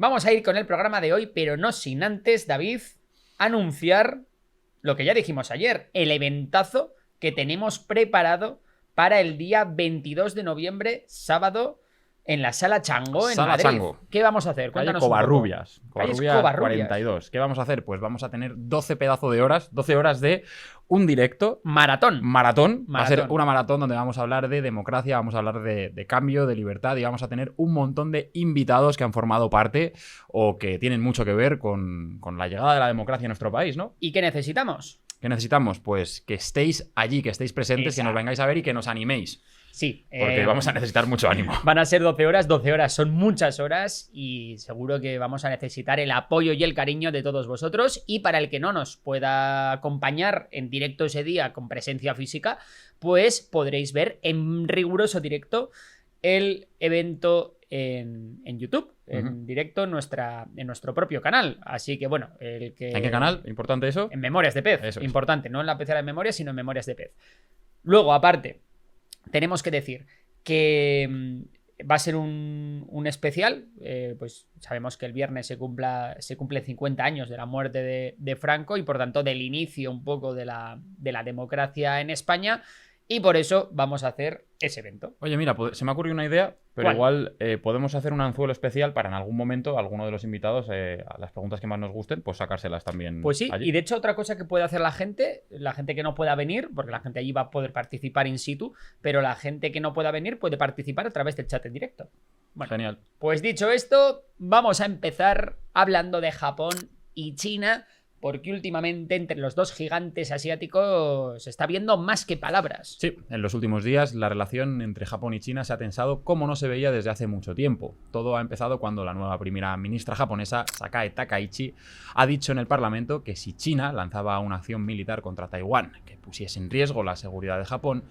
vamos a ir con el programa de hoy, pero no sin antes, David, anunciar lo que ya dijimos ayer, el eventazo que tenemos preparado para el día 22 de noviembre, sábado, en la Sala Chango, en Madrid. Chango. ¿Qué vamos a hacer? Cuéntanos Calle Covarrubias. un poco. Covarrubias 42. ¿Qué vamos a hacer? Pues vamos a tener 12 pedazos de horas, 12 horas de un directo. Maratón. Va a ser una maratón donde vamos a hablar de democracia, vamos a hablar de cambio, de libertad y vamos a tener un montón de invitados que han formado parte o que tienen mucho que ver con la llegada de la democracia en nuestro país, ¿no? ¿Y qué necesitamos? ¿Qué necesitamos? Pues que estéis allí, que estéis presentes, Exacto. que nos vengáis a ver y que nos animéis. Sí. Porque vamos a necesitar mucho ánimo. Van a ser 12 horas, 12 horas son muchas horas y seguro que vamos a necesitar el apoyo y el cariño de todos vosotros. Y para el que no nos pueda acompañar en directo ese día con presencia física, pues podréis ver en riguroso directo el evento en YouTube, en directo en nuestro propio canal. Así que bueno, ¿en qué canal? ¿Importante eso? En Memorias de Pez. Eso es. Importante, no en la pecera de Memorias, sino en Memorias de Pez. Luego, aparte, tenemos que decir que va a ser un especial. Pues sabemos que el viernes se cumplen 50 años de la muerte de Franco y por tanto del inicio un poco de la democracia en España. Y por eso vamos a hacer ese evento. Oye, mira, se me ha ocurrido una idea, pero ¿Cuál? igual podemos hacer un anzuelo especial para en algún momento alguno de los invitados, a las preguntas que más nos gusten, pues sacárselas también. Pues sí, allí. y de hecho otra cosa que puede hacer la gente que no pueda venir, porque la gente allí va a poder participar in situ, pero la gente que no pueda venir puede participar a través del chat en directo. Bueno, genial. Pues dicho esto, vamos a empezar hablando de Japón y China, porque últimamente entre los dos gigantes asiáticos se está viendo más que palabras. Sí, en los últimos días la relación entre Japón y China se ha tensado como no se veía desde hace mucho tiempo. Todo ha empezado cuando la nueva primera ministra japonesa, Sakae Takaichi, ha dicho en el Parlamento que si China lanzaba una acción militar contra Taiwán que pusiese en riesgo la seguridad de Japón,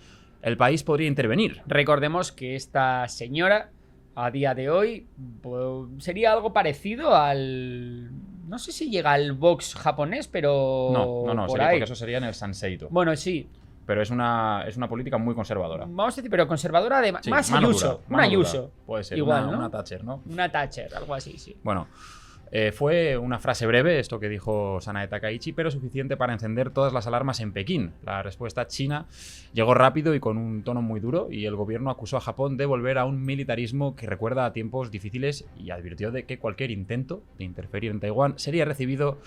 el país podría intervenir. Recordemos que esta señora, a día de hoy, pues, sería algo parecido al... No sé si llega al box japonés, pero... No, sería porque eso sería en el Sanseito. Bueno, sí. Pero es una política muy conservadora. Vamos a decir, pero conservadora de... Sí, más mano Ayuso. dura, Una mano Ayuso. dura. Puede ser, igual, ¿no? Una Thatcher, ¿no? Una Thatcher, algo así, sí. Bueno, fue una frase breve, esto que dijo Sanae Takaichi, pero suficiente para encender todas las alarmas en Pekín. La respuesta china llegó rápido y con un tono muy duro, y el gobierno acusó a Japón de volver a un militarismo que recuerda a tiempos difíciles y advirtió de que cualquier intento de interferir en Taiwán sería recibido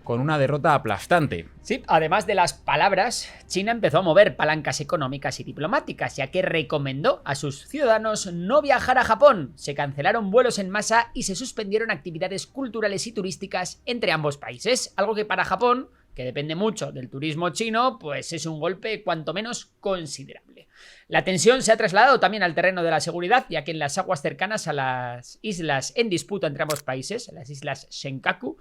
con una derrota aplastante. Sí, además de las palabras, China empezó a mover palancas económicas y diplomáticas, ya que recomendó a sus ciudadanos no viajar a Japón. Se cancelaron vuelos en masa y se suspendieron actividades culturales y turísticas entre ambos países, algo que para Japón, que depende mucho del turismo chino, pues es un golpe cuanto menos considerable. La tensión se ha trasladado también al terreno de la seguridad, ya que en las aguas cercanas a las islas en disputa entre ambos países, las islas Senkaku,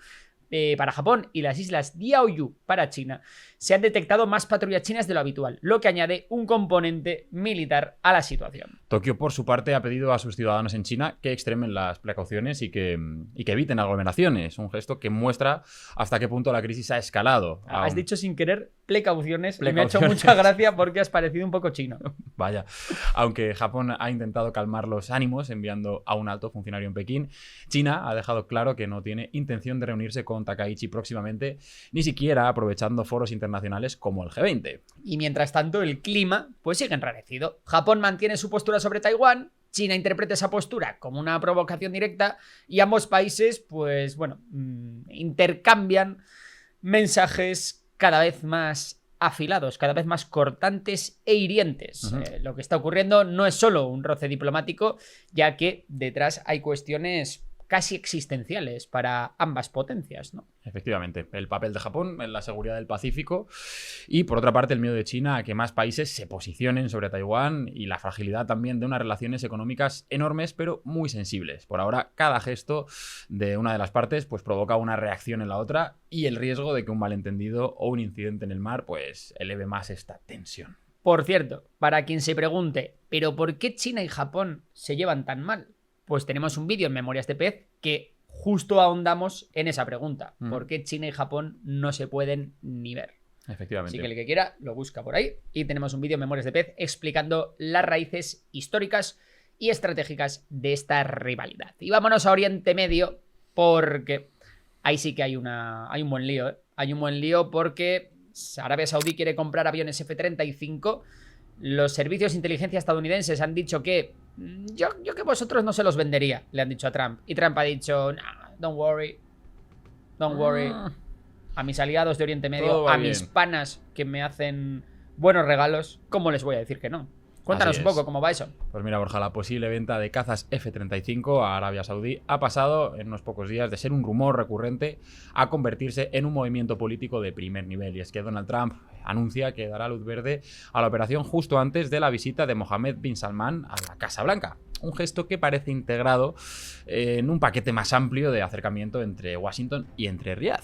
para Japón y las islas Diaoyu para China, se han detectado más patrullas chinas de lo habitual, lo que añade un componente militar a la situación. Tokio, por su parte, ha pedido a sus ciudadanos en China que extremen las precauciones y que eviten aglomeraciones, un gesto que muestra hasta qué punto la crisis ha escalado. Has dicho sin querer precauciones, y me ha hecho mucha gracia porque has parecido un poco chino. Vaya, aunque Japón ha intentado calmar los ánimos enviando a un alto funcionario en Pekín, China ha dejado claro que no tiene intención de reunirse con Takaichi próximamente, ni siquiera aprovechando foros internacionales como el G20. Y mientras tanto el clima pues sigue enrarecido. Japón mantiene su postura sobre Taiwán, China interpreta esa postura como una provocación directa y ambos países pues bueno, intercambian mensajes cada vez más afilados, cada vez más cortantes e hirientes. Lo que está ocurriendo no es solo un roce diplomático, ya que detrás hay cuestiones casi existenciales para ambas potencias, ¿no? Efectivamente, el papel de Japón en la seguridad del Pacífico y, por otra parte, el miedo de China a que más países se posicionen sobre Taiwán y la fragilidad también de unas relaciones económicas enormes pero muy sensibles. Por ahora, cada gesto de una de las partes pues provoca una reacción en la otra y el riesgo de que un malentendido o un incidente en el mar pues eleve más esta tensión. Por cierto, para quien se pregunte, ¿pero por qué China y Japón se llevan tan mal? Pues tenemos un vídeo en Memorias de Pez que justo ahondamos en esa pregunta. ¿Por qué China y Japón no se pueden ni ver? Efectivamente. Así que el que quiera lo busca por ahí. Y tenemos un vídeo en Memorias de Pez explicando las raíces históricas y estratégicas de esta rivalidad. Y vámonos a Oriente Medio, porque ahí sí que hay un buen lío, ¿eh? Hay un buen lío porque Arabia Saudí quiere comprar aviones F-35. Los servicios de inteligencia estadounidenses han dicho que yo que vosotros no se los vendería, le han dicho a Trump. Y Trump ha dicho, nah, don't worry. A mis aliados de Oriente Medio, a mis panas que me hacen buenos regalos, ¿cómo les voy a decir que no? Cuéntanos un poco cómo va eso. Pues mira, Borja, la posible venta de cazas F-35 a Arabia Saudí ha pasado en unos pocos días de ser un rumor recurrente a convertirse en un movimiento político de primer nivel. Y es que Donald Trump anuncia que dará luz verde a la operación justo antes de la visita de Mohammed bin Salman a la Casa Blanca. Un gesto que parece integrado en un paquete más amplio de acercamiento entre Washington y entre Riad.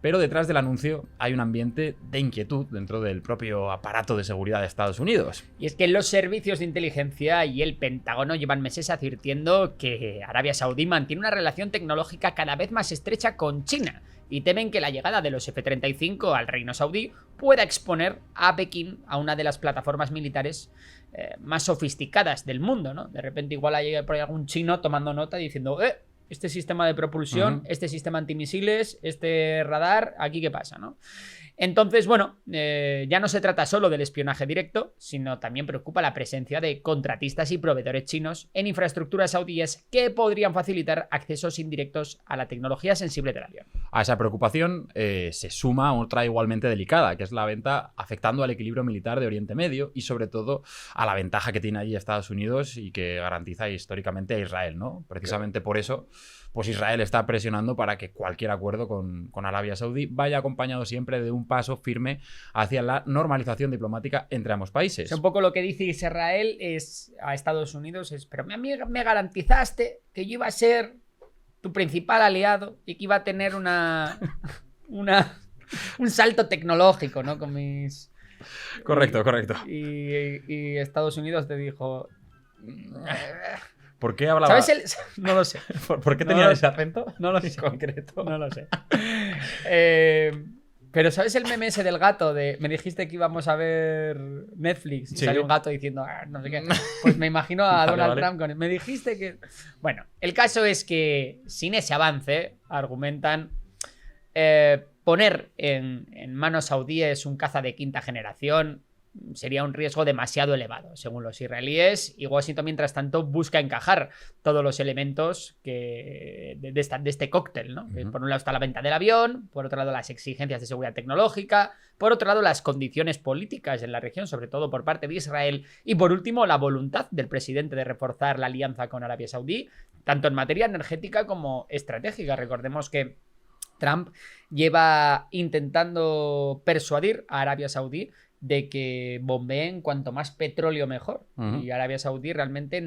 Pero detrás del anuncio hay un ambiente de inquietud dentro del propio aparato de seguridad de Estados Unidos. Y es que los servicios de inteligencia y el Pentágono llevan meses advirtiendo que Arabia Saudí mantiene una relación tecnológica cada vez más estrecha con China y temen que la llegada de los F-35 al Reino Saudí pueda exponer a Pekín a una de las plataformas militares más sofisticadas del mundo, ¿no? De repente igual hay por ahí algún chino tomando nota diciendo este sistema de propulsión, este sistema antimisiles, este radar, ¿aquí qué pasa, no? Entonces, bueno, ya no se trata solo del espionaje directo, sino también preocupa la presencia de contratistas y proveedores chinos en infraestructuras saudíes que podrían facilitar accesos indirectos a la tecnología sensible del avión. A esa preocupación se suma otra igualmente delicada, que es la venta afectando al equilibrio militar de Oriente Medio y sobre todo a la ventaja que tiene allí Estados Unidos y que garantiza históricamente a Israel, ¿no? Precisamente por eso, pues Israel está presionando para que cualquier acuerdo con Arabia Saudí vaya acompañado siempre de un paso firme hacia la normalización diplomática entre ambos países. O sea, un poco lo que dice Israel es a Estados Unidos es, pero me garantizaste que yo iba a ser tu principal aliado y que iba a tener un salto tecnológico, ¿no? Con mis... Correcto. Y Estados Unidos te dijo... ¿Por qué hablaba? ¿Sabes el...? No lo sé. ¿Por qué tenía ese acento? No lo sé. Concreto. No lo sé. Pero ¿sabes el meme ese del gato? Me dijiste que íbamos a ver Netflix y sí. salió un gato diciendo no sé qué. Pues me imagino a Donald Trump con... Me dijiste que... Bueno, el caso es que sin ese avance, argumentan, poner en manos saudíes un caza de quinta generación sería un riesgo demasiado elevado, según los israelíes, y Washington, mientras tanto, busca encajar todos los elementos de este cóctel, ¿no? Por un lado está la venta del avión, por otro lado las exigencias de seguridad tecnológica, por otro lado las condiciones políticas en la región, sobre todo por parte de Israel, y por último la voluntad del presidente de reforzar la alianza con Arabia Saudí, tanto en materia energética como estratégica. Recordemos que Trump lleva intentando persuadir a Arabia Saudí de que bombeen cuanto más petróleo mejor. Y Arabia Saudí realmente...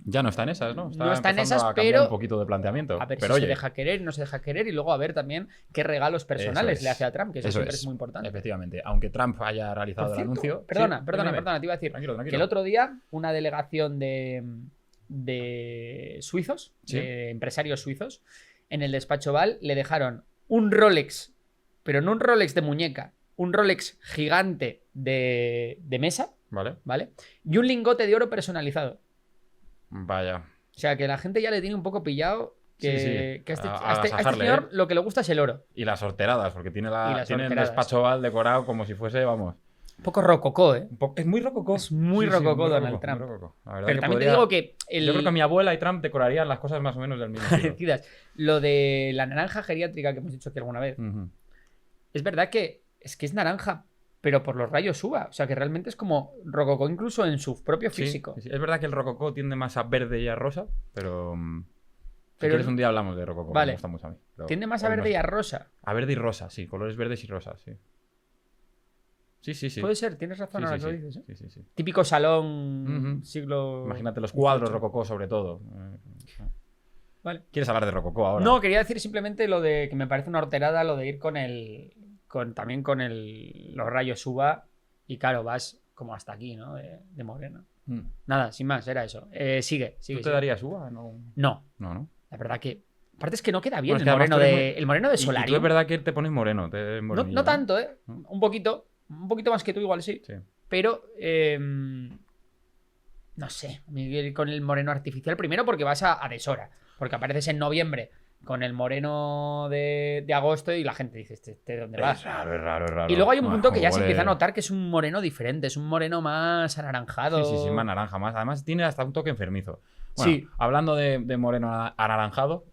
Ya no está en esas, ¿no? No está en esas, a cambiar pero... un poquito de planteamiento. A ver pero si oye, se deja querer, no se deja querer, y luego a ver también qué regalos personales le hace a Trump, que eso siempre es muy importante. Efectivamente. Aunque Trump haya realizado el anuncio... Perdona, te iba a decir tranquilo. que el otro día una delegación de suizos, de empresarios suizos, en el despacho Oval le dejaron un Rolex, pero no un Rolex de muñeca, un Rolex gigante de mesa, ¿vale? Y un lingote de oro personalizado. Vaya. O sea, que la gente ya le tiene un poco pillado que a este ¿eh? señor lo que le gusta es el oro. Y las horteradas, porque tiene el despacho Oval decorado como si fuese, vamos... Un poco rococó, ¿eh? Es muy rococó. Es muy rococó Donald Trump. Pero también te digo que... Yo creo que mi abuela y Trump decorarían las cosas más o menos del mismo estilo. Lo de la naranja geriátrica que hemos dicho aquí alguna vez. Es verdad que es naranja, pero por los rayos UVA. O sea, que realmente es como rococó incluso en su propio físico. Sí. Es verdad que el rococó tiende más a verde y a rosa, pero... Si quieres un día hablamos de rococó, vale. Me gusta mucho a mí. Tiende más a verde y a rosa. A verde y rosa, sí. Colores verdes y rosas, sí. Sí. Puede ser, tienes razón ahora que lo dices, ¿eh? Sí. Típico salón siglo... Imagínate los cuadros rococó sobre todo. Vale. ¿Quieres hablar de rococó ahora? No, quería decir simplemente lo de que me parece una horterada lo de ir también con los rayos UVA y claro, vas como hasta aquí, ¿no? De moreno. Nada, sin más, era eso. Sigue. ¿Tú te darías UVA? No. La verdad que... Aparte es que no queda bien el moreno de Solarium. Y tú es verdad que te pones moreno. No tanto, ¿eh? Un poquito más que tú igual sí. Pero... no sé, con el moreno artificial primero porque vas a deshora. Porque apareces en noviembre con el moreno de agosto y la gente dice, ¿este dónde va? Es raro. Y luego hay un No, punto que ya se huele- empieza a notar que es un moreno diferente, es un moreno más anaranjado. Sí, más naranja, más. Además tiene hasta un toque enfermizo. Bueno, Sí. hablando de moreno anaranjado,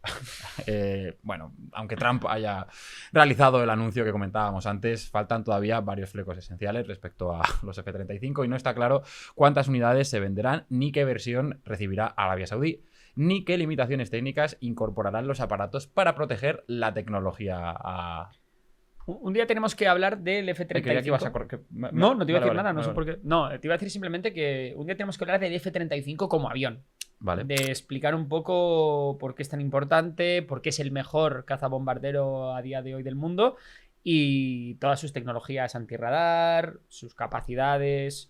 bueno, aunque Trump haya realizado el anuncio que comentábamos antes, faltan todavía varios flecos esenciales respecto a los F-35 y no está claro cuántas unidades se venderán ni qué versión recibirá Arabia Saudí, ni qué limitaciones técnicas incorporarán los aparatos para proteger la tecnología. Un día tenemos que hablar del F-35. Creía que ibas a No, no te iba a decir nada, no sé vale. por qué. No, te iba a decir simplemente que un día tenemos que hablar del F-35 como avión. Vale. De explicar un poco por qué es tan importante, por qué es el mejor cazabombardero a día de hoy del mundo y todas sus tecnologías antirradar, sus capacidades,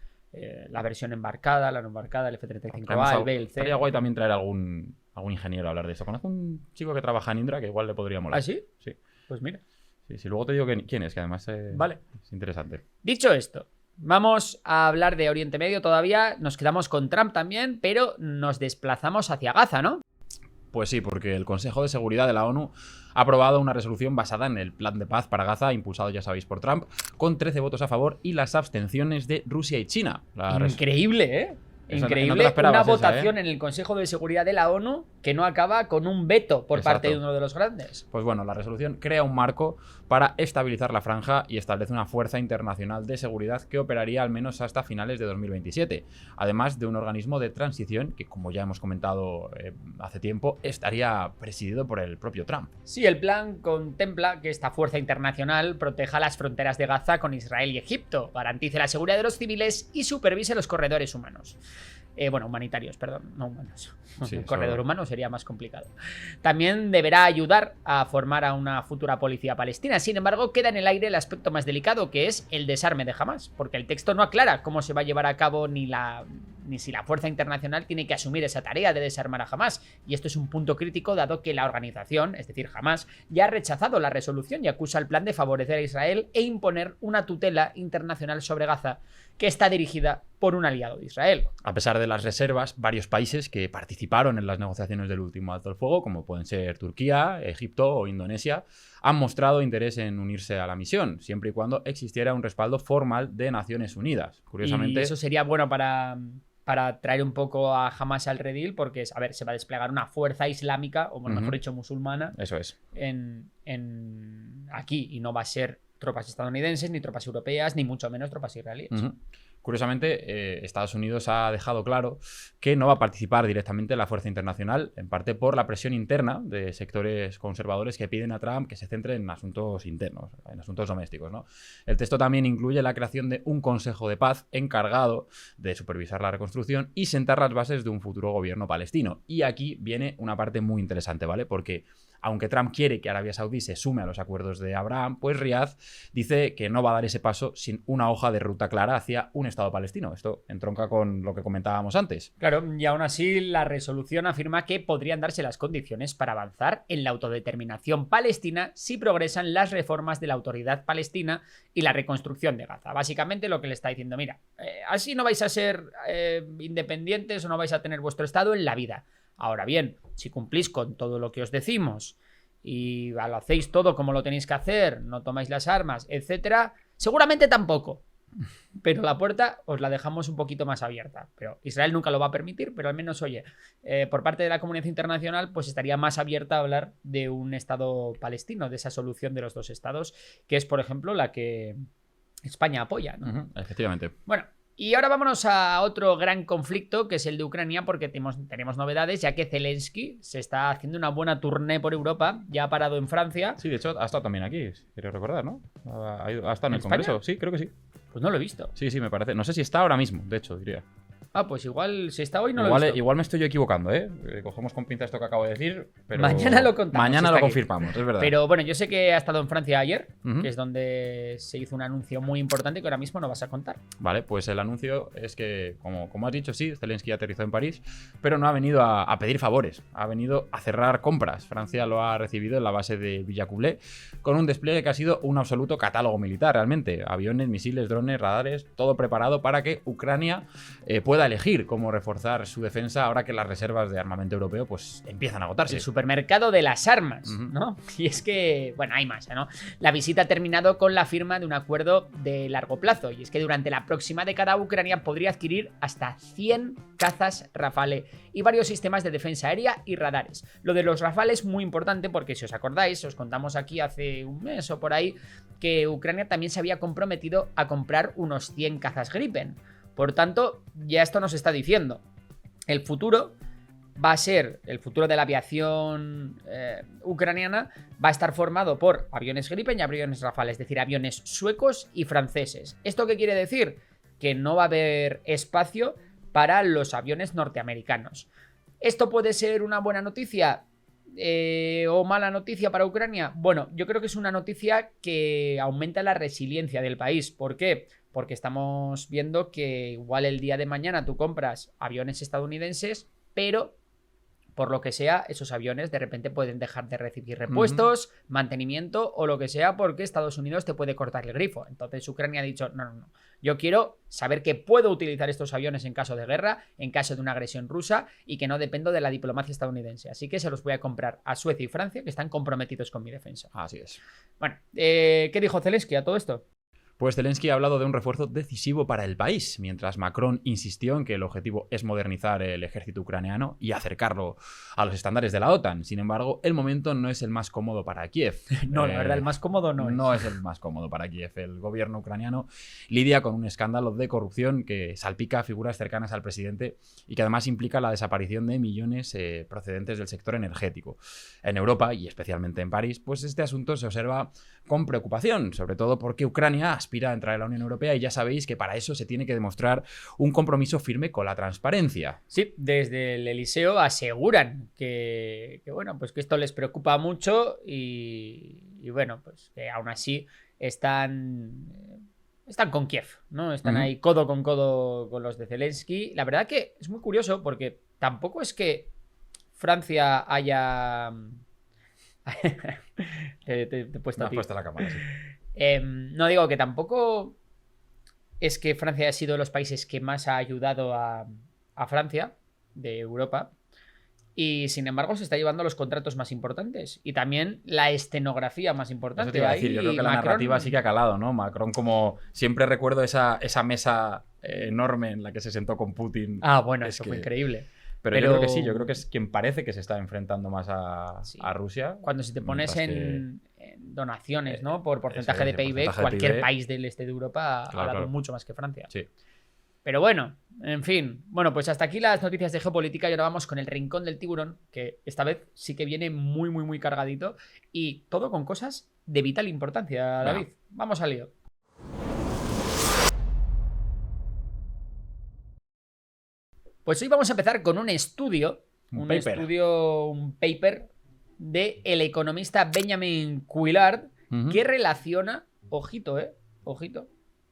la versión embarcada, la no embarcada, el F-35A, el B, el C. Sería guay también traer algún ingeniero a hablar de eso. Conozco un chico que trabaja en Indra que igual le podría molar. ¿Ah, sí? Sí. Pues mira. Sí, luego te digo quién es, que además Vale. es interesante. Dicho esto, vamos a hablar de Oriente Medio todavía, nos quedamos con Trump también, pero nos desplazamos hacia Gaza, ¿no? Pues sí, porque el Consejo de Seguridad de la ONU ha aprobado una resolución basada en el plan de paz para Gaza, impulsado, ya sabéis, por Trump, con 13 votos a favor y las abstenciones de Rusia y China. Increíble, ¿eh? Esa no te Increíble, la esperabas una esa, votación en el Consejo de Seguridad de la ONU que no acaba con un veto por parte de Exacto. uno de los grandes. Pues bueno, la resolución crea un marco para estabilizar la franja y establece una fuerza internacional de seguridad que operaría al menos hasta finales de 2027, además de un organismo de transición que, como ya hemos comentado hace tiempo, estaría presidido por el propio Trump. Sí, el plan contempla que esta fuerza internacional proteja las fronteras de Gaza con Israel y Egipto, garantice la seguridad de los civiles y supervise los corredores humanos. Humanitarios, perdón, no humanos. Sí, El corredor humano sería más complicado. También deberá ayudar a formar a una futura policía palestina. Sin embargo, queda en el aire el aspecto más delicado, que es el desarme de Hamás, porque el texto no aclara cómo se va a llevar a cabo ni si la fuerza internacional tiene que asumir esa tarea de desarmar a Hamás. Y esto es un punto crítico, dado que la organización, es decir, Hamás, ya ha rechazado la resolución y acusa al plan de favorecer a Israel e imponer una tutela internacional sobre Gaza, que está dirigida por un aliado de Israel. A pesar de las reservas, varios países que participaron en las negociaciones del último alto el fuego, como pueden ser Turquía, Egipto o Indonesia, han mostrado interés en unirse a la misión, siempre y cuando existiera un respaldo formal de Naciones Unidas. Curiosamente, Y eso sería bueno para traer un poco a Hamás al redil, porque, a ver, se va a desplegar una fuerza islámica, o mejor dicho, musulmana, eso es. aquí, y no va a ser tropas estadounidenses, ni tropas europeas, ni mucho menos tropas israelíes. Curiosamente, Estados Unidos ha dejado claro que no va a participar directamente en la fuerza internacional, en parte por la presión interna de sectores conservadores que piden a Trump que se centre en asuntos internos, en asuntos domésticos, ¿no? El texto también incluye la creación de un Consejo de Paz encargado de supervisar la reconstrucción y sentar las bases de un futuro gobierno palestino. Y aquí viene una parte muy interesante, ¿vale? Porque aunque Trump quiere que Arabia Saudí se sume a los acuerdos de Abraham, pues Riad dice que no va a dar ese paso sin una hoja de ruta clara hacia un Estado palestino. Esto entronca con lo que comentábamos antes. Claro, y aún así la resolución afirma que podrían darse las condiciones para avanzar en la autodeterminación palestina si progresan las reformas de la autoridad palestina y la reconstrucción de Gaza. Básicamente lo que le está diciendo, mira, así no vais a ser independientes o no vais a tener vuestro Estado en la vida. Ahora bien, si cumplís con todo lo que os decimos y lo hacéis todo como lo tenéis que hacer, no tomáis las armas, etcétera, seguramente tampoco. Pero la puerta os la dejamos un poquito más abierta. Pero Israel nunca lo va a permitir, pero al menos, oye, por parte de la comunidad internacional, pues estaría más abierta a hablar de un Estado palestino, de esa solución de los dos estados, que es, por ejemplo, la que España apoya, ¿no? Efectivamente. Bueno, y ahora vámonos a otro gran conflicto, que es el de Ucrania, porque tenemos novedades, ya que Zelensky se está haciendo una buena tournée por Europa, ya ha parado en Francia. Sí, de hecho, ha estado también aquí, quiero recordar, ¿no? Ha estado en el España? Congreso, sí, creo que sí. Pues no lo he visto. Sí, me parece. No sé si está ahora mismo, de hecho, diría. Ah, pues igual, si está hoy no lo he visto. Igual me estoy yo equivocando, ¿eh? Cogemos con pinza esto que acabo de decir, pero... Mañana lo contamos. Mañana si lo está aquí. confirmamos, es verdad. Pero bueno, yo sé que ha estado en Francia ayer, Ujú. que es donde se hizo un anuncio muy importante que ahora mismo no vas a contar. Vale, pues el anuncio es que, como has dicho, sí, Zelensky aterrizó en París, pero no ha venido a pedir favores, ha venido a cerrar compras. Francia lo ha recibido en la base de Villacoublay, con un despliegue que ha sido un absoluto catálogo militar, realmente. Aviones, misiles, drones, radares, todo preparado para que Ucrania pueda elegir cómo reforzar su defensa ahora que las reservas de armamento europeo pues empiezan a agotarse. El supermercado de las armas, ¿no? Y es que, bueno, hay más, ¿no? La visita ha terminado con la firma de un acuerdo de largo plazo, y es que durante la próxima década Ucrania podría adquirir hasta 100 cazas Rafale y varios sistemas de defensa aérea y radares. Lo de los Rafale es muy importante porque, si os acordáis, os contamos aquí hace un mes o por ahí que Ucrania también se había comprometido a comprar unos 100 cazas Gripen. Por tanto, ya esto nos está diciendo, el futuro va a ser, el futuro de la aviación ucraniana va a estar formado por aviones Gripen y aviones Rafale, es decir, aviones suecos y franceses. ¿Esto qué quiere decir? Que no va a haber espacio para los aviones norteamericanos. ¿Esto puede ser una buena noticia o mala noticia para Ucrania? Bueno, yo creo que es una noticia que aumenta la resiliencia del país. ¿Por qué? Porque estamos viendo que igual el día de mañana tú compras aviones estadounidenses, pero por lo que sea, esos aviones de repente pueden dejar de recibir repuestos, mantenimiento o lo que sea, porque Estados Unidos te puede cortar el grifo. Entonces Ucrania ha dicho, no, yo quiero saber que puedo utilizar estos aviones en caso de guerra, en caso de una agresión rusa, y que no dependo de la diplomacia estadounidense. Así que se los voy a comprar a Suecia y Francia, que están comprometidos con mi defensa. Así es. Bueno, ¿qué dijo Zelensky a todo esto? Pues Zelensky ha hablado de un refuerzo decisivo para el país, mientras Macron insistió en que el objetivo es modernizar el ejército ucraniano y acercarlo a los estándares de la OTAN. Sin embargo, el momento no es el más cómodo para Kiev. No, la verdad, el más cómodo no es. No es el más cómodo para Kiev. El gobierno ucraniano lidia con un escándalo de corrupción que salpica a figuras cercanas al presidente y que además implica la desaparición de millones procedentes del sector energético. En Europa, y especialmente en París, pues este asunto se observa con preocupación, sobre todo porque Ucrania aspira a entrar en la Unión Europea y ya sabéis que para eso se tiene que demostrar un compromiso firme con la transparencia. Sí, desde el Eliseo aseguran que bueno, pues que esto les preocupa mucho y bueno, pues que aún así están con Kiev, ¿no? Están ahí codo con codo con los de Zelensky. La verdad que es muy curioso porque tampoco es que Francia haya... te he puesto a ti. Me has puesto la cámara, sí. No, digo que tampoco es que Francia haya sido de los países que más ha ayudado a Francia de Europa, y sin embargo se está llevando los contratos más importantes y también la escenografía más importante. Eso te iba a decir, yo creo que la narrativa sí que ha calado, ¿no? Macron, como siempre recuerdo esa mesa enorme en la que se sentó con Putin. Ah, bueno, eso fue increíble. Pero yo creo que sí, yo creo que es quien parece que se está enfrentando más a Rusia. Cuando si te pones en donaciones, ¿no? Por porcentaje de PIB, cualquier país del este de Europa ha dado mucho más que Francia. Sí. Pero bueno, en fin. Bueno, pues hasta aquí las noticias de geopolítica y ahora vamos con el rincón del tiburón, que esta vez sí que viene muy, muy, muy cargadito y todo con cosas de vital importancia, David. Vamos al lío. Pues hoy vamos a empezar con un estudio, un paper de el economista Benjamin Couillard, que relaciona, ojito,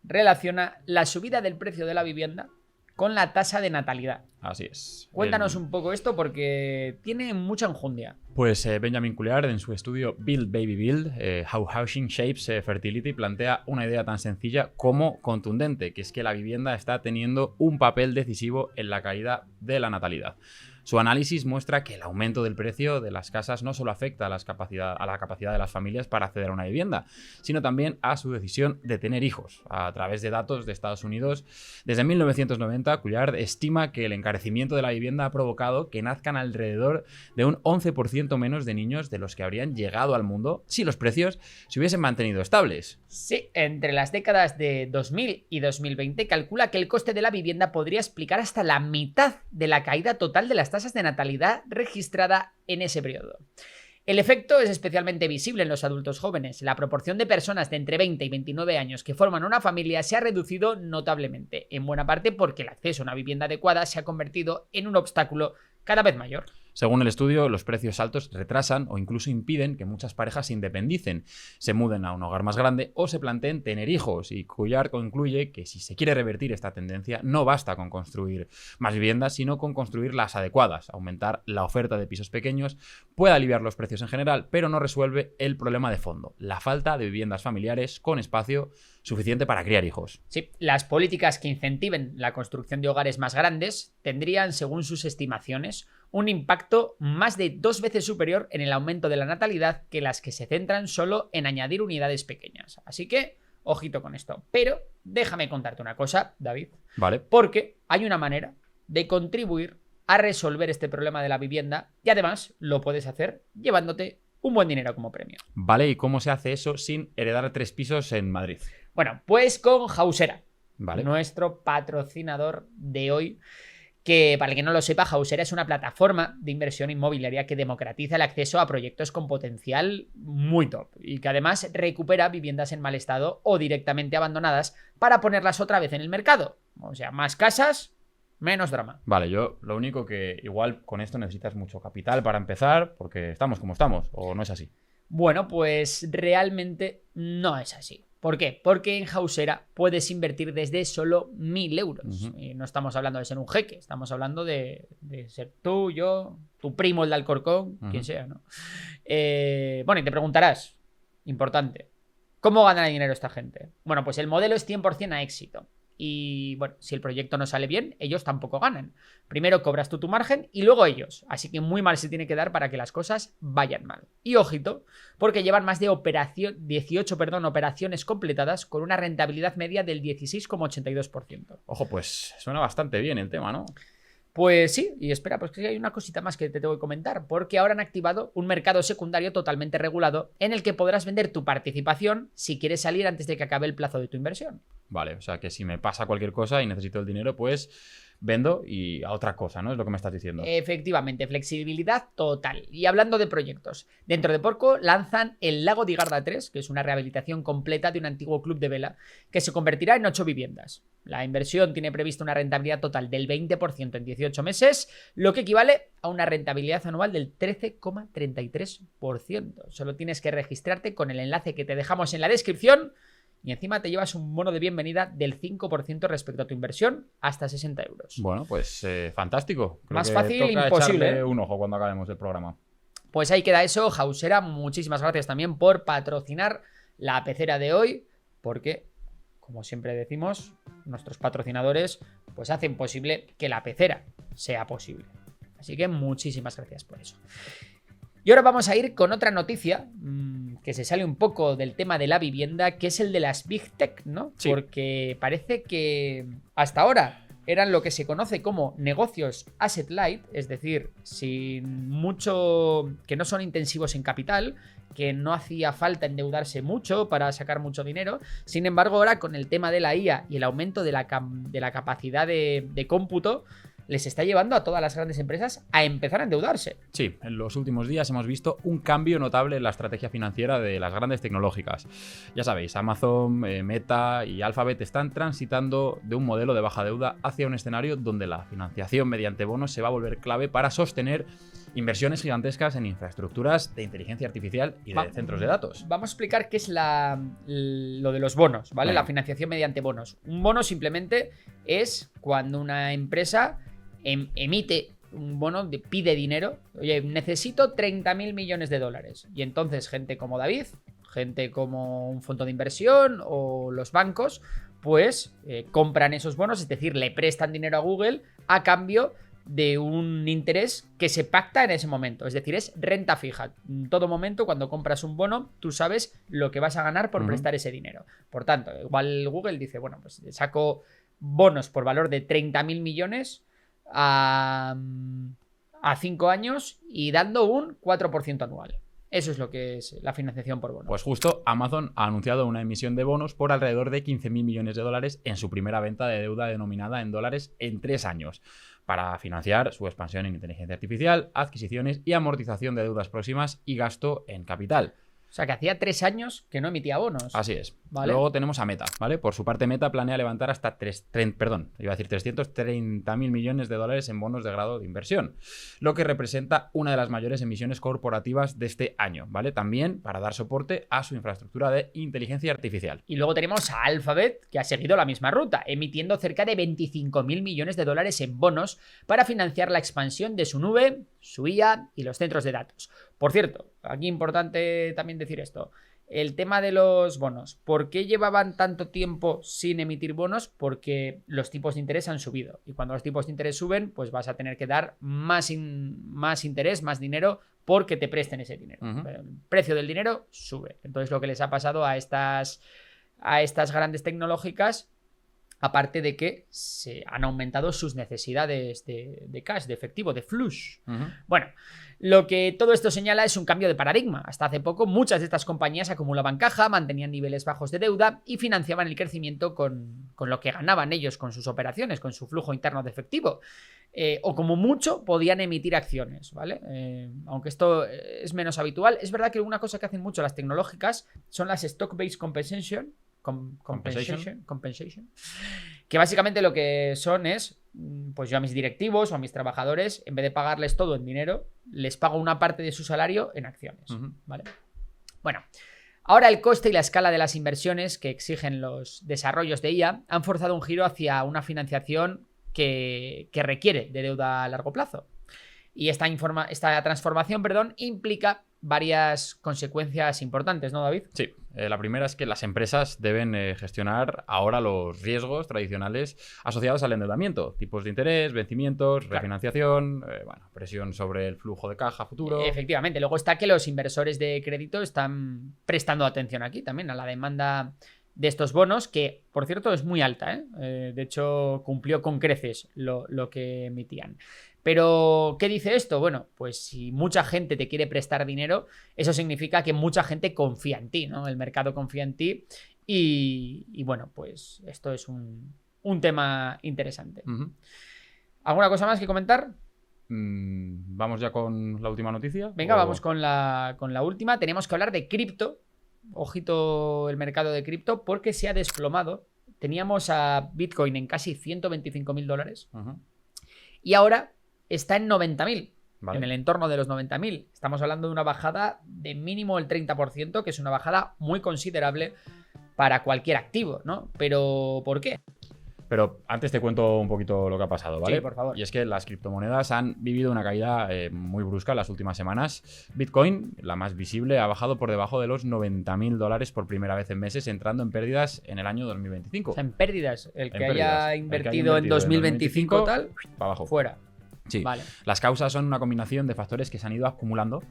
relaciona la subida del precio de la vivienda con la tasa de natalidad. Así es. Cuéntanos un poco esto porque tiene mucha enjundia. Pues Benjamin Couillard, en su estudio Build Baby Build, How Housing Shapes Fertility, plantea una idea tan sencilla como contundente, que es que la vivienda está teniendo un papel decisivo en la caída de la natalidad. Su análisis muestra que el aumento del precio de las casas no solo afecta a la capacidad de las familias para acceder a una vivienda, sino también a su decisión de tener hijos. A través de datos de Estados Unidos, desde 1990, Couillard estima que el encarecimiento de la vivienda ha provocado que nazcan alrededor de un 11% menos de niños de los que habrían llegado al mundo si los precios se hubiesen mantenido estables. Sí, entre las décadas de 2000 y 2020 calcula que el coste de la vivienda podría explicar hasta la mitad de la caída total de las tasas de natalidad registrada en ese periodo. El efecto es especialmente visible en los adultos jóvenes. La proporción de personas de entre 20 y 29 años que forman una familia se ha reducido notablemente, en buena parte porque el acceso a una vivienda adecuada se ha convertido en un obstáculo cada vez mayor. Según el estudio, los precios altos retrasan o incluso impiden que muchas parejas se independicen, se muden a un hogar más grande o se planteen tener hijos, y Cuyar concluye que si se quiere revertir esta tendencia no basta con construir más viviendas, sino con construir las adecuadas. Aumentar la oferta de pisos pequeños puede aliviar los precios en general, pero no resuelve el problema de fondo, la falta de viviendas familiares con espacio suficiente para criar hijos. Sí, las políticas que incentiven la construcción de hogares más grandes tendrían, según sus estimaciones, un impacto más de 2 veces superior en el aumento de la natalidad que las que se centran solo en añadir unidades pequeñas. Así que, ojito con esto. Pero déjame contarte una cosa, David. Vale. Porque hay una manera de contribuir a resolver este problema de la vivienda y además lo puedes hacer llevándote un buen dinero como premio. Vale, ¿y cómo se hace eso sin heredar 3 pisos en Madrid? Bueno, pues con Hausera, Vale. nuestro patrocinador de hoy, que para el que no lo sepa, Hausera es una plataforma de inversión inmobiliaria que democratiza el acceso a proyectos con potencial muy top y que además recupera viviendas en mal estado o directamente abandonadas para ponerlas otra vez en el mercado. O sea, más casas, menos drama. Vale, yo lo único que igual con esto necesitas mucho capital para empezar, porque estamos como estamos, ¿o no es así? Bueno, pues realmente no es así. ¿Por qué? Porque en Hausera puedes invertir desde solo 1.000 euros. Ujú. Y no estamos hablando de ser un jeque, estamos hablando de ser tú, yo, tu primo, el de Alcorcón, Ujú. quien sea, ¿no? Bueno, y te preguntarás, importante, ¿cómo gana dinero esta gente? Bueno, pues el modelo es 100% a éxito. Y bueno, si el proyecto no sale bien, ellos tampoco ganan. Primero cobras tú tu margen y luego ellos. Así que muy mal se tiene que dar para que las cosas vayan mal. Y ojito, porque llevan más de 18 operaciones completadas con una rentabilidad media del 16,82%. Ojo, pues suena bastante bien el tema, ¿no? Pues sí, y espera, pues que hay una cosita más que te tengo que comentar, porque ahora han activado un mercado secundario totalmente regulado en el que podrás vender tu participación si quieres salir antes de que acabe el plazo de tu inversión. Vale, o sea que si me pasa cualquier cosa y necesito el dinero, pues vendo y a otra cosa, ¿no? Es lo que me estás diciendo. Efectivamente, flexibilidad total. Y hablando de proyectos, dentro de poco lanzan el Lago di Garda 3, que es una rehabilitación completa de un antiguo club de vela, que se convertirá en 8 viviendas. La inversión tiene prevista una rentabilidad total del 20% en 18 meses, lo que equivale a una rentabilidad anual del 13,33%. Solo tienes que registrarte con el enlace que te dejamos en la descripción y encima te llevas un bono de bienvenida del 5% respecto a tu inversión, hasta 60 euros. Bueno, pues fantástico. Creo Más que fácil, toca imposible, echarle ¿eh? un ojo cuando acabemos el programa. Pues ahí queda eso. Hausera, muchísimas gracias también por patrocinar la pecera de hoy, porque, como siempre decimos, nuestros patrocinadores pues hacen posible que la pecera sea posible. Así que muchísimas gracias por eso. Y ahora vamos a ir con otra noticia que se sale un poco del tema de la vivienda, que es el de las Big Tech, ¿no? Sí. Porque parece que hasta ahora eran lo que se conoce como negocios asset light, es decir, sin mucho, que no son intensivos en capital, que no hacía falta endeudarse mucho para sacar mucho dinero. Sin embargo, ahora con el tema de la IA y el aumento de la capacidad de cómputo, les está llevando a todas las grandes empresas a empezar a endeudarse. Sí, en los últimos días hemos visto un cambio notable en la estrategia financiera de las grandes tecnológicas. Ya sabéis, Amazon, Meta y Alphabet están transitando de un modelo de baja deuda hacia un escenario donde la financiación mediante bonos se va a volver clave para sostener inversiones gigantescas en infraestructuras de inteligencia artificial y de centros de datos. Vamos a explicar qué es lo de los bonos, ¿vale? Venga. La financiación mediante bonos. Un bono simplemente es cuando una empresa emite un bono, pide dinero. Oye, necesito 30.000 millones de dólares. Y entonces gente como David, gente como un fondo de inversión o los bancos, pues compran esos bonos, es decir, le prestan dinero a Google a cambio de un interés que se pacta en ese momento. Es decir, es renta fija. En todo momento, cuando compras un bono, tú sabes lo que vas a ganar por prestar ese dinero. Por tanto, igual Google dice, bueno, pues saco bonos por valor de 30.000 millones a 5 años y dando un 4% anual. Eso es lo que es la financiación por bonos. Pues justo Amazon ha anunciado una emisión de bonos por alrededor de 15.000 millones de dólares en su primera venta de deuda denominada en dólares en 3 años, para financiar su expansión en inteligencia artificial, adquisiciones y amortización de deudas próximas y gasto en capital. O sea, que hacía 3 años que no emitía bonos. Así es. ¿vale? Luego tenemos a Meta, ¿vale? Por su parte, Meta planea levantar hasta 330.000 millones de dólares en bonos de grado de inversión, lo que representa una de las mayores emisiones corporativas de este año, ¿vale? También para dar soporte a su infraestructura de inteligencia artificial. Y luego tenemos a Alphabet, que ha seguido la misma ruta, emitiendo cerca de 25.000 millones de dólares en bonos para financiar la expansión de su nube, su IA y los centros de datos. Por cierto, aquí importante también decir esto. El tema de los bonos. ¿Por qué llevaban tanto tiempo sin emitir bonos? Porque los tipos de interés han subido. Y cuando los tipos de interés suben, pues vas a tener que dar más interés, más dinero, porque te presten ese dinero. El precio del dinero sube. Entonces lo que les ha pasado a estas grandes tecnológicas, aparte de que se han aumentado sus necesidades de cash, de efectivo, de flush. Bueno, lo que todo esto señala es un cambio de paradigma. Hasta hace poco muchas de estas compañías acumulaban caja, mantenían niveles bajos de deuda y financiaban el crecimiento con lo que ganaban ellos con sus operaciones, con su flujo interno de efectivo. O como mucho podían emitir acciones, ¿vale? Aunque esto es menos habitual. Es verdad que una cosa que hacen mucho las tecnológicas son las stock-based compensation, que básicamente lo que son es, pues yo a mis directivos o a mis trabajadores, en vez de pagarles todo en dinero, les pago una parte de su salario en acciones, ¿vale? Bueno, ahora el coste y la escala de las inversiones que exigen los desarrollos de IA han forzado un giro hacia una financiación que requiere de deuda a largo plazo. Y esta transformación, implica varias consecuencias importantes, ¿no, David? Sí, la primera es que las empresas deben gestionar ahora los riesgos tradicionales asociados al endeudamiento, tipos de interés, vencimientos, refinanciación, presión sobre el flujo de caja futuro. Efectivamente, luego está que los inversores de crédito están prestando atención aquí también a la demanda de estos bonos, que por cierto es muy alta, ¿eh? De hecho cumplió con creces lo que emitían. Pero, ¿qué dice esto? Bueno, pues si mucha gente te quiere prestar dinero, eso significa que mucha gente confía en ti, ¿no? El mercado confía en ti y bueno, pues esto es un tema interesante. ¿Alguna cosa más que comentar? Vamos ya con la última noticia. Venga, vamos con la última. Tenemos que hablar de cripto. Ojito el mercado de cripto, porque se ha desplomado. Teníamos a Bitcoin en casi 125.000 dólares y ahora está en 90.000, en el entorno de los 90.000. Estamos hablando de una bajada de mínimo el 30%, que es una bajada muy considerable para cualquier activo, ¿no? Pero, ¿por qué? Pero antes te cuento un poquito lo que ha pasado, ¿vale? Sí, por favor. Y es que las criptomonedas han vivido una caída muy brusca en las últimas semanas. Bitcoin, la más visible, ha bajado por debajo de los 90.000 dólares por primera vez en meses, entrando en pérdidas en el año 2025. O sea, en pérdidas. El que haya invertido en 2025 tal, para abajo. Fuera. Sí, vale. Las causas son una combinación de factores que se han ido acumulando.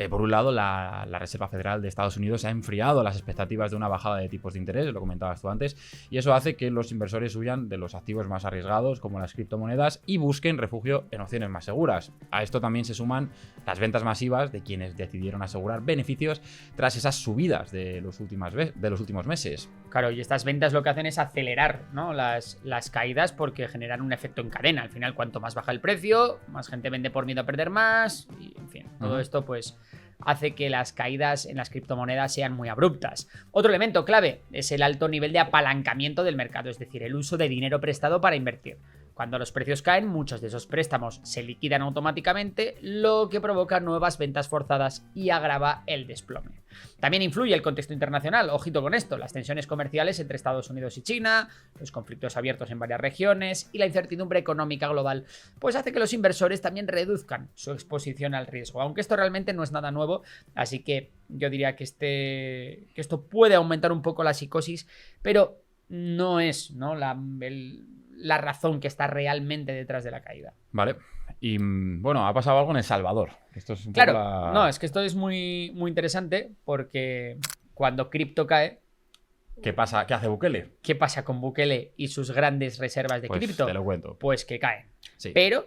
Por un lado, la Reserva Federal de Estados Unidos ha enfriado las expectativas de una bajada de tipos de interés, lo comentabas tú antes, y eso hace que los inversores huyan de los activos más arriesgados, como las criptomonedas, y busquen refugio en opciones más seguras. A esto también se suman las ventas masivas de quienes decidieron asegurar beneficios tras esas subidas de los últimos meses. Claro, y estas ventas lo que hacen es acelerar, ¿no? las caídas, porque generan un efecto en cadena. Al final, cuanto más baja el precio, más gente vende por miedo a perder más, y en fin, todo esto pues hace que las caídas en las criptomonedas sean muy abruptas. Otro elemento clave es el alto nivel de apalancamiento del mercado, es decir, el uso de dinero prestado para invertir. Cuando los precios caen, muchos de esos préstamos se liquidan automáticamente, lo que provoca nuevas ventas forzadas y agrava el desplome. También influye el contexto internacional, ojito con esto, las tensiones comerciales entre Estados Unidos y China, los conflictos abiertos en varias regiones y la incertidumbre económica global, pues hace que los inversores también reduzcan su exposición al riesgo, aunque esto realmente no es nada nuevo, así que yo diría que esto puede aumentar un poco la psicosis, pero no es, ¿no?, la razón que está realmente detrás de la caída. Vale. Y bueno, ha pasado algo en El Salvador. Esto es un claro, poco no, es que esto es muy, muy interesante, porque cuando cripto cae... ¿Qué pasa? ¿Qué hace Bukele? ¿Qué pasa con Bukele y sus grandes reservas de cripto? Te lo cuento. Pues que caen. Sí. Pero,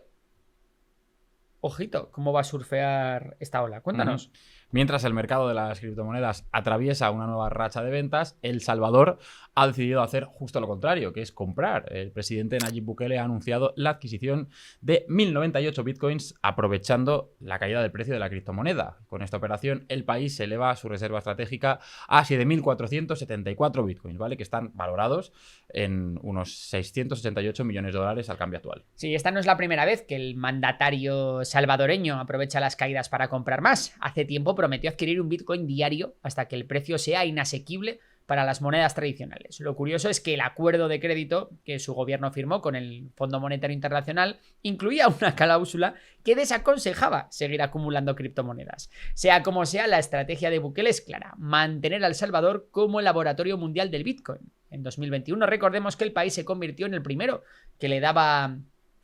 ojito, ¿cómo va a surfear esta ola? Cuéntanos. Mientras el mercado de las criptomonedas atraviesa una nueva racha de ventas, El Salvador ha decidido hacer justo lo contrario, que es comprar. El presidente Nayib Bukele ha anunciado la adquisición de 1098 bitcoins aprovechando la caída del precio de la criptomoneda. Con esta operación, el país eleva su reserva estratégica a 7.474 bitcoins, ¿vale? Que están valorados en unos 688 millones de dólares al cambio actual. Sí, esta no es la primera vez que el mandatario salvadoreño aprovecha las caídas para comprar más. Hace tiempo prometió adquirir un bitcoin diario hasta que el precio sea inasequible para las monedas tradicionales. Lo curioso es que el acuerdo de crédito que su gobierno firmó con el Fondo Monetario Internacional incluía una cláusula que desaconsejaba seguir acumulando criptomonedas. Sea como sea, la estrategia de Bukele es clara: mantener a El Salvador como el laboratorio mundial del bitcoin. En 2021, recordemos que el país se convirtió en el primero que le daba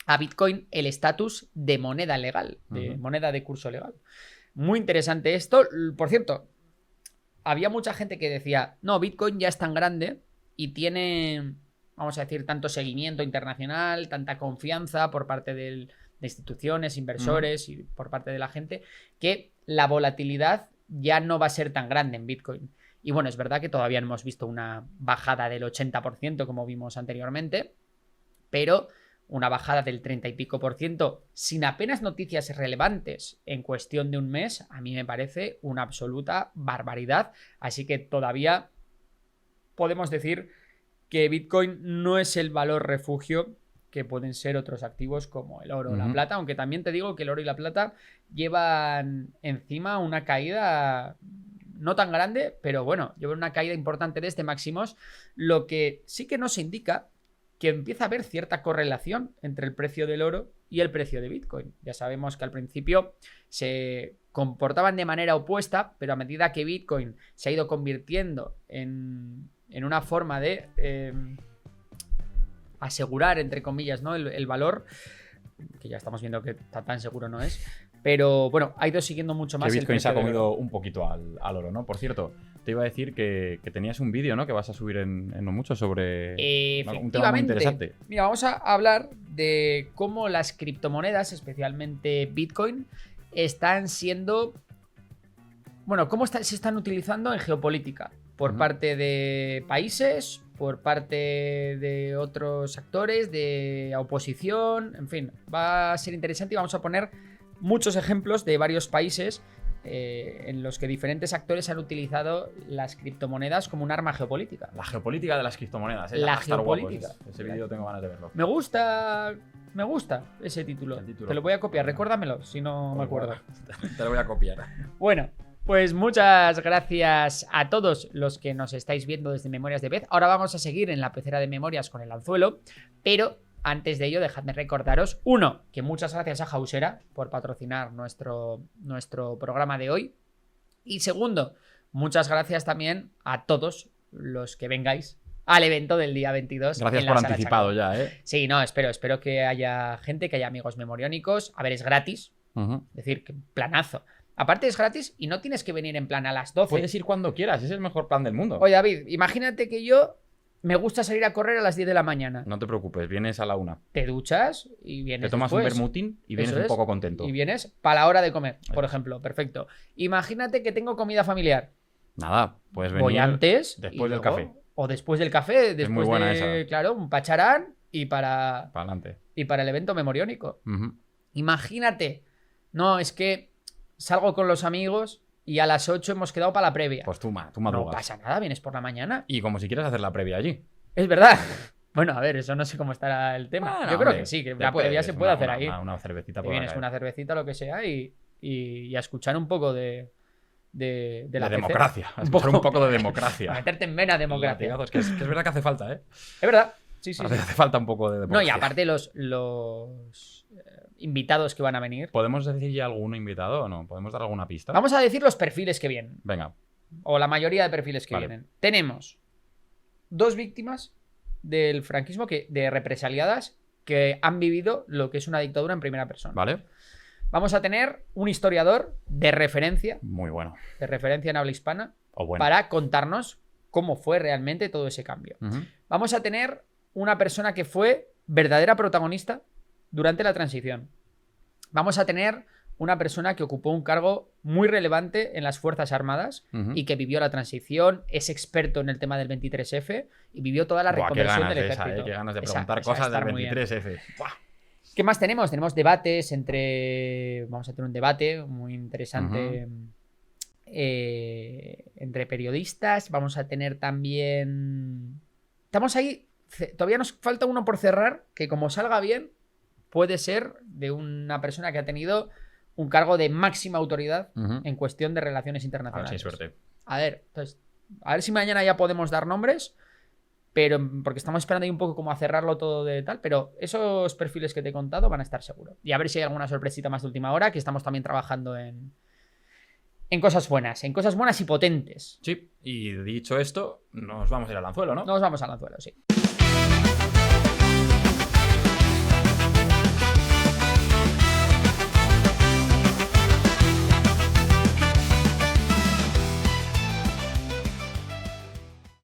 a Bitcoin el estatus de moneda legal, de moneda de curso legal. Muy interesante esto. Por cierto, había mucha gente que decía, no, Bitcoin ya es tan grande y tiene, vamos a decir, tanto seguimiento internacional, tanta confianza por parte de instituciones, inversores y por parte de la gente, que la volatilidad ya no va a ser tan grande en Bitcoin. Y bueno, es verdad que todavía no hemos visto una bajada del 80% como vimos anteriormente, pero una bajada del 30 y pico por ciento sin apenas noticias relevantes en cuestión de un mes, a mí me parece una absoluta barbaridad. Así que todavía podemos decir que Bitcoin no es el valor refugio que pueden ser otros activos como el oro o la plata, aunque también te digo que el oro y la plata llevan encima una caída no tan grande, pero bueno, llevan una caída importante desde máximos, lo que sí que nos indica que empieza a haber cierta correlación entre el precio del oro y el precio de Bitcoin. Ya sabemos que al principio se comportaban de manera opuesta, pero a medida que Bitcoin se ha ido convirtiendo en una forma de asegurar, entre comillas, ¿no? el valor, que ya estamos viendo que tan seguro no es, pero bueno, ha ido siguiendo mucho más. Que Bitcoin se ha comido oro. un poquito al oro, ¿no? Por cierto, te iba a decir que tenías un vídeo, ¿no? Que vas a subir en no mucho sobre un tema muy interesante. Mira, vamos a hablar de cómo las criptomonedas, especialmente Bitcoin, están siendo... Bueno, cómo se están utilizando en geopolítica por parte de países, por parte de otros actores, de oposición, en fin, va a ser interesante y vamos a poner muchos ejemplos de varios países en los que diferentes actores han utilizado las criptomonedas como un arma geopolítica. La geopolítica de las criptomonedas. La geopolítica. Ese vídeo tengo ganas de verlo. Me gusta ese título. Te lo voy a copiar, recuérdamelo si no me acuerdo. Te lo voy a copiar. Bueno, pues muchas gracias a todos los que nos estáis viendo desde Memorias de Beth. Ahora vamos a seguir en la pecera de Memorias con el anzuelo, pero antes de ello, dejadme recordaros, uno, que muchas gracias a Hausera por patrocinar nuestro programa de hoy. Y segundo, muchas gracias también a todos los que vengáis al evento del día 22. Gracias por anticipado ya, ¿eh? Sí, no, espero que haya gente, que haya amigos memoriónicos. A ver, es gratis. Es decir, que planazo. Aparte es gratis y no tienes que venir en plan a las 12. Puedes ir cuando quieras, es el mejor plan del mundo. Oye, David, imagínate que yo... Me gusta salir a correr a las 10 de la mañana. No te preocupes, vienes a la 1. Te duchas y vienes. Te tomas después. un vermutín y vienes un poco contento. Y vienes para la hora de comer, por ejemplo. Perfecto. Imagínate que tengo comida familiar. Nada, puedes venir. Voy antes. Después del café. O después del café. Después muy buena de, esa. Claro, un pacharán y para adelante. Y para el evento memoriónico. Imagínate. No, es que salgo con los amigos y a las 8 hemos quedado para la previa. Pues tú madrugas. No pasa nada, vienes por la mañana. Y como si quieres hacer la previa allí. Es verdad. Bueno, a ver, eso no sé cómo estará el tema. Bueno, yo creo que sí, que la previa se puede hacer ahí. Una cervecita por vienes una cervecita, lo que sea, y a escuchar un poco de la democracia. A escuchar un poco de democracia. A meterte en vena democracia. Que es verdad que hace falta, ¿eh? Es verdad. Sí. Hace falta un poco de democracia. No, y aparte los invitados que van a venir. ¿Podemos decir ya algún invitado o no? ¿Podemos dar alguna pista? Vamos a decir los perfiles que vienen. Venga. O la mayoría de perfiles que vienen. Tenemos 2 víctimas del franquismo de represaliadas que han vivido lo que es una dictadura en primera persona. Vale. Vamos a tener un historiador de referencia. Muy bueno. De referencia en habla hispana. Bueno. Para contarnos cómo fue realmente todo ese cambio. Vamos a tener una persona que fue verdadera protagonista durante la transición. Vamos a tener una persona que ocupó un cargo muy relevante en las Fuerzas Armadas y que vivió la transición, es experto en el tema del 23F y vivió toda la reconversión del ejército. Qué ganas de preguntar cosas del 23F. ¿Qué más tenemos? Tenemos debates Vamos a tener un debate muy interesante entre periodistas. Vamos a tener también... Estamos ahí... Todavía nos falta uno por cerrar, que como salga bien, puede ser de una persona que ha tenido un cargo de máxima autoridad en cuestión de relaciones internacionales. A ver si hay suerte. A ver si mañana ya podemos dar nombres, pero porque estamos esperando ahí un poco como a cerrarlo todo de tal, pero esos perfiles que te he contado van a estar seguro. Y a ver si hay alguna sorpresita más de última hora, que estamos también trabajando en cosas buenas y potentes. Sí, y dicho esto, nos vamos a ir al anzuelo, ¿no? Nos vamos al anzuelo, sí.